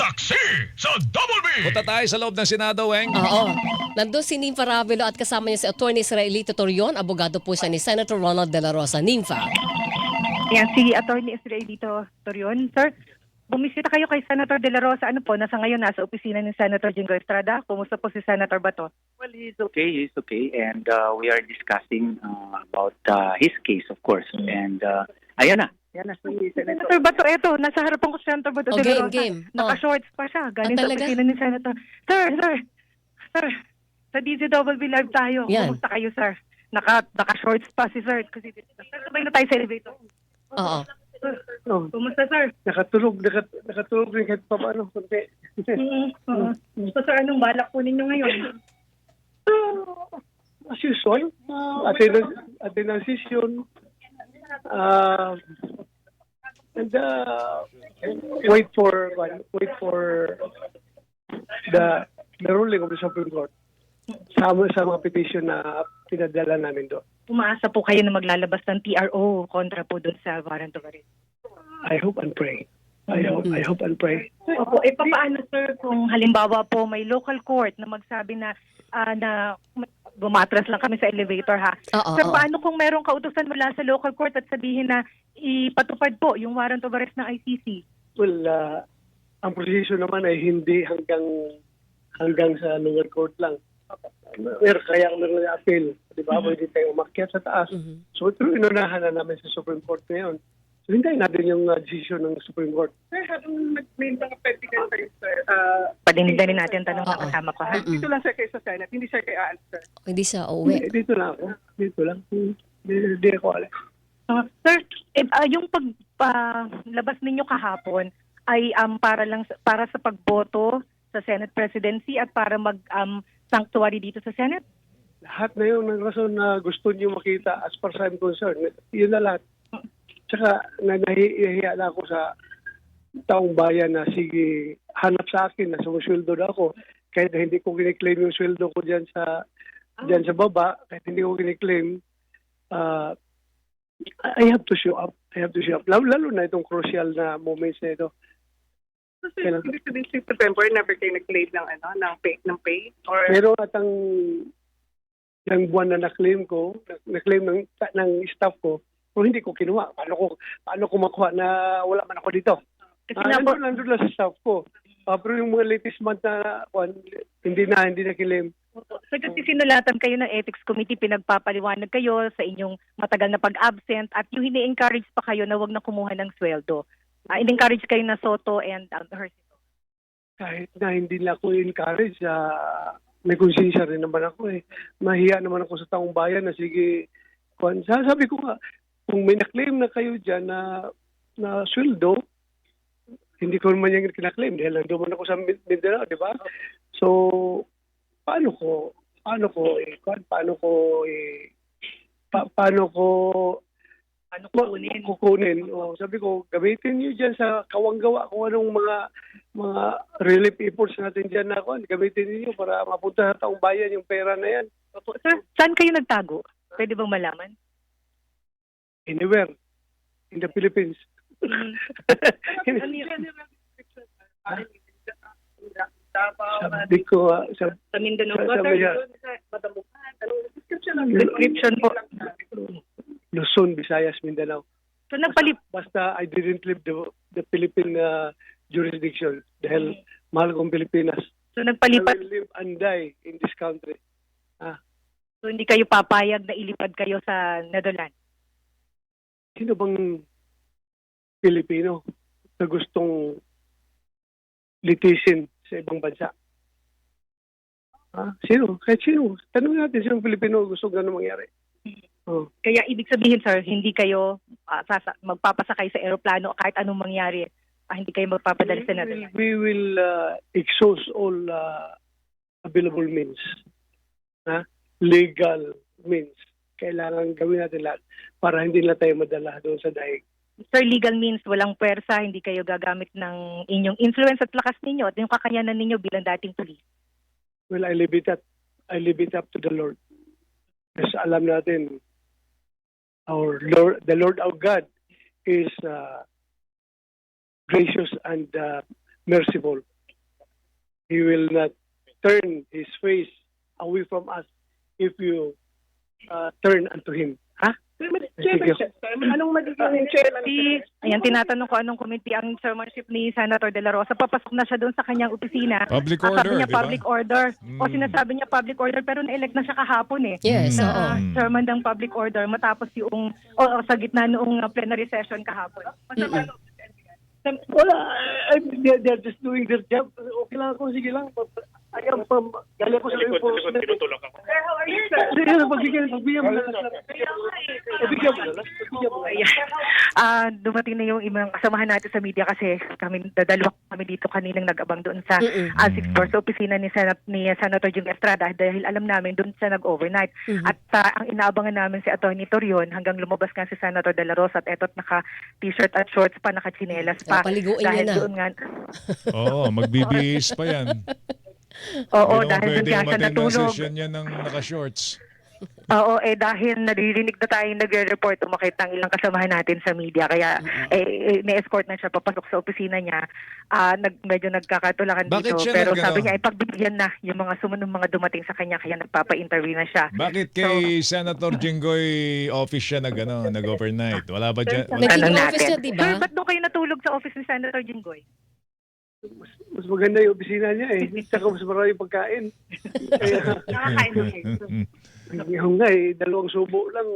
Saksi sa Double B! Punta tayo sa loob ng Senado, Weng. Oo. Nandun si Nympha Ravelo at kasama niya si Atty. Israelito Torion. Abogado po siya ni Senator Ronald De La Rosa. Nympha. Yan, si Atty. Israelito Torion. Sir, bumisita kayo kay Senator De La Rosa. Ano po, nasa opisina ni Senator Jingo Estrada. Kumusta po si Senator Bato? Well, he's okay. And we are discussing about his case, of course. And ayan na. Yan na si Senator. Senator Bato, eto, nasa harapan ko si Senator Bato Oh, De La Rosa. game. Naka-shorts pa siya. Galing Ah, sa talaga? opisina ni Senator. Sir, sa DZWB Live tayo. Yan. Kumusta kayo, sir? Naka-shorts pa si sir. Kasi sabay na tayo sa elevator. Oo. Oh, Kumusta, sir? nakatulog rin kahit pa paano. Kunti. So, sir, anong balak po ninyo ngayon? As usual, attend ang session. And wait for the ruling of the Supreme Court sa mga petition na pinadala namin doon. Umaasa po kayo na maglalabas ng TRO kontra po doon sa warrant of arrest. I hope and pray. I hope and pray. Opo, paano, sir, kung halimbawa po may local court na magsabi na bumatras lang kami sa elevator, ha? Oo, Sir, oo. paano kung merong kautusan mula sa local court at sabihin na ipatupad po yung warrant of arrest ng ICC? Well, ang proseso naman ay hindi hanggang sa lower court lang. Kaya meron na appeal, di ba? Pwede tayong umakyat sa taas. So, ito inunahan na namin sa Supreme Court ngayon. So, hintayin natin yung decision ng Supreme Court. Sir, habang may mga political things, sir, Panindarin natin ang tanong na kasama ko, ha? dito lang sir kayo sa Senate, hindi sir kay answer. Hindi siya uuwi. Dito lang ako. Dito lang. Hindi ako alam. Sir, yung paglabas ninyo kahapon ay para sa pagboto sa Senate presidency at para sanctuary dito sa Senate? Lahat na yun ng rason na gusto niyo makita as far as I'm concerned. Yun na lahat. Tsaka nahihiya na ako sa taong bayan na sige, hanap sa akin na sumusweldo na ako. Kahit hindi ko kiniklaim yung sweldo ko dyan sa baba, kahit hindi ko kiniklaim, I have to show up. Lalo na itong crucial na moments na ito. So, sir, ibig sabihin since September, never kayo nag-claim ng pay? Or Pero at ang buwan na na-claim ng staff ko, kung hindi ko kinuha, paano ko makuha na wala man ako dito? Kasi Nandun lang sa staff ko. Pero yung mga latest month na hindi na claim. So, kasi sinulatan kayo ng Ethics Committee, pinagpapaliwanag kayo sa inyong matagal na pag-absent at yung hini-encourage pa kayo na wag na kumuha ng sweldo. In-encourage kayo na Soto and Hercito. Kahit na hindi na ako encourage, may konsensya rin naman ako eh. Mahiya naman ako sa taong bayan na sige, sabi ko nga, kung may na-claim na kayo dyan na sweldo, hindi ko naman yung kina-claim dahil nandun man ako sa Mindanao, di ba? So, paano kukunin? Sabi ko, gamitin niyo diyan sa kawanggawa kung anong mga relief efforts natin diyan na gamitin niyo para mapunta sa taong bayan yung pera na yan. Sir, saan kayo nagtago? Pwede bang malaman? Anywhere in the Philippines. Sabi ko, Sa Mindanao ba, sabi niya, sir? Description po. Luzon, Visayas, Mindanao. So, Basta I didn't leave the Philippine jurisdiction dahil mahal kong Pilipinas. So, I nagpalipat. will live and die in this country. So, hindi kayo papayag na ilipad kayo sa Netherlands? Sino bang Pilipino na gustong litisin sa ibang bansa? Sino? Kahit sino. Tanong natin sinong Pilipino gusto gano'ng mangyari. Kaya ibig sabihin, sir, hindi kayo magpapasakay sa eroplano kahit anong mangyari. Hindi kayo magpapadala sa Netherlands. We will exhaust all available means. Legal means. Kailangan gawin natin lahat para hindi na tayo madala doon sa daig. Sir, legal means walang pwersa, hindi kayo gagamit ng inyong influence at lakas ninyo at yung kakayanan ninyo bilang dating pulis. Well, I leave it up to the Lord. Kasi alam natin, the Lord our God is gracious and merciful. he will not turn his face away from us if you turn unto him. Ha? Sige. Anong magiging chairman? Ayan, tinatanong ko anong committee ang chairmanship ni Senator De La Rosa. Papasok na siya doon sa kanyang opisina. Public Sabi order, niya di ba? public order. O Mm. sinasabi niya public order pero na-elect na siya kahapon eh. Yes, Mm. oo. Chairman ng public order matapos yung sa gitna noong plenary session kahapon. Wala. They're just doing their job. Okay lang ako. Sige lang. I am from... Galing ko sa enforcement. Sir, how are you, sir? Sige, pagbigyan mo na lang. Pagbigyan mo na lang. Dumating na yung ibang kasamahan natin sa media kasi dalawa kami dito kaninang nag-abang doon sa Mm-mm. 6th floor sa opisina ni Senator Jing Estrada dahil alam namin doon siya nag-overnight. Mhm. At ang inaabangan namin si Atty. Torion hanggang lumabas nga si Senator De La Rosa at etot naka-t-shirt at shorts pa, naka-chinelas pa. Paliguin Dahil niya na. doon nga, Oo, magbibihis pa yan. oo, Hindi naman dahil doon pwede nga siya umattend ng natulog. session yan ng naka-shorts. Oo, dahil naririnig na tayong nagre-report, umakit ang ilang kasamahan natin sa media. Kaya na-escort na siya papasok sa opisina niya. Medyo nagkakatulakan Bakit dito. siya Pero nag-ano? sabi niya, pagbibigyan na yung mga sumunod mga dumating sa kanya. Kaya nagpapa-interview na siya. Bakit kay Senator Jinggoy office siya nag-overnight? Wala ba dyan? Wala. Naging Tanong office niya, di ba? Sir, ba't doon kayo natulog sa office ni Senator Jinggoy? Mas maganda yung opisina niya eh. Tsaka mas marami pagkain. Kaya, Nakakain na kayo. yung nga eh, dalawang subo lang,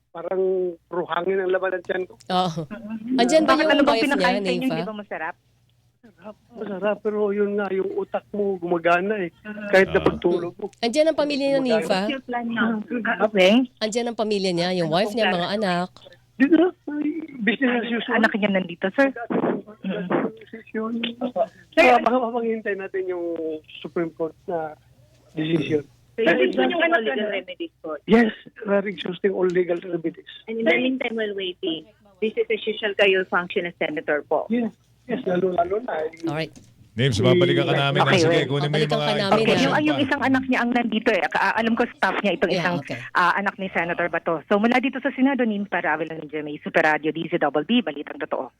parang puro hangin ang laban ng tiyan ko. Oo. Andyan ba Bakit yung ano bang wife niya, pinakain sa inyo? Neifa? Hindi ba masarap? Masarap, pero yun nga, yung utak mo gumagana eh. Kahit na pagtulog mo. Andyan ang pamilya niya, Neifa? Okay. Andyan ang pamilya niya, yung wife niya, mga anak. Dito na, business as usual. Anak niya nandito, sir. Decision. Kaya maghintay natin yung Supreme Court na decision. This one yung legal remedies po. Yes, we're exhausting all legal remedies. And in the meantime, while waiting, this is as usual kayo function as senator po. Yes, lalo na. Alright. Names, babalikan ka namin. Okay, Sige, well, kunin mo yung babalikan mga ka namin, impormasyon Yung pa. isang anak niya ang nandito eh. Alam ko staff niya itong Yeah, isang okay. anak ni Senator Bato. So mula dito sa Senado, Nin Paravel ng GMA Super Radio DZBB, Balitang Totoo.